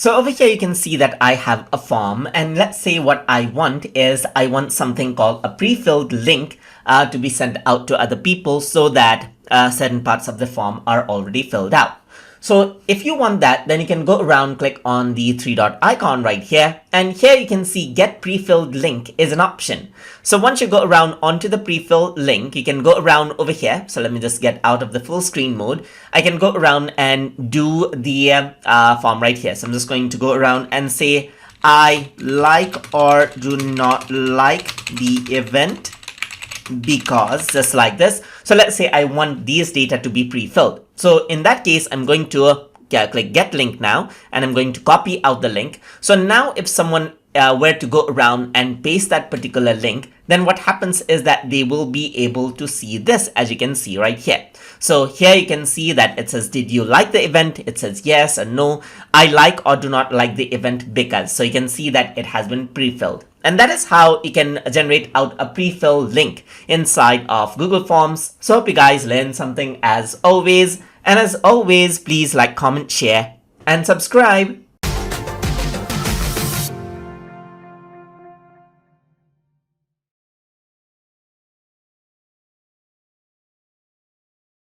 So over here, you can see that I have a form, and let's say what I want is I want something called a pre-filled link to be sent out to other people so that certain parts of the form are already filled out. So if you want that, then you can go around, click on the three dot icon right here, and here you can see get pre-filled link is an option. So once you go around onto the pre-filled link, you can go around over here. So let me just get out of the full screen mode. I can go around and do the form right here. So I'm just going to go around and say I like or do not like the event because, just like this. So let's say I want these data to be pre-filled. So in that case, I'm going to click get link now, and I'm going to copy out the link. So now if someone were to go around and paste that particular link, then what happens is that they will be able to see this, as you can see right here. So here you can see that it says, did you like the event? It says yes or no. I like or do not like the event because. So you can see that it has been pre-filled. And that is how you can generate out a pre-filled link inside of Google Forms. So hope you guys learned something as always. And as always, please like, comment, share, and subscribe.